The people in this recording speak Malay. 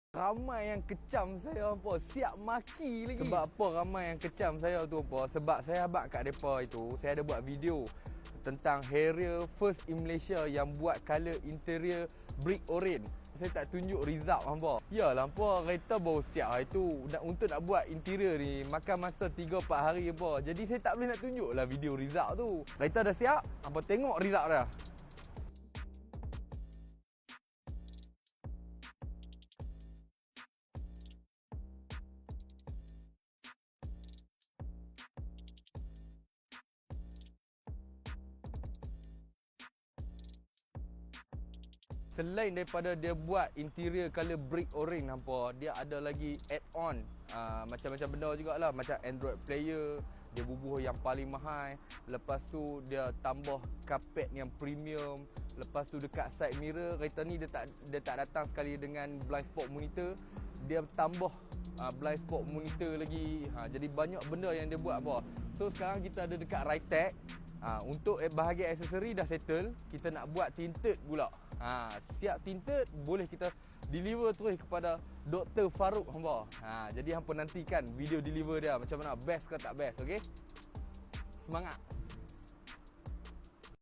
Ramai yang kecam saya hampa, siap maki lagi. Sebab apa ramai yang kecam saya tu hampa? Sebab saya abang kat depa itu, saya ada buat video tentang Harrier first in Malaysia yang buat colour interior brick orange. Saya tak tunjuk result hampa. Yalah hampa, kereta baru siap hari tu. Untuk nak buat interior ni makan masa 3-4 hari hampa. Jadi saya tak boleh nak tunjuk lah video result tu. Kereta dah siap, hampa tengok result dah. Selain daripada dia buat interior colour brick orange nampak, dia ada lagi add-on macam-macam benda jugalah, macam Android player, dia bubuh yang paling mahal. Lepas tu dia tambah carpet yang premium. Lepas tu dekat side mirror kereta ni dia tak datang sekali dengan blind spot monitor, dia tambah blind spot monitor lagi. Jadi banyak benda yang dia buat apa. So sekarang kita ada dekat Ritech. Untuk bahagian aksesori dah settle, kita nak buat tinted pula. Siap tinted, boleh kita deliver terus kepada Dr. Farouk hampa. Jadi hampa nantikan video deliver dia macam mana, best ke tak best, okey? Semangat.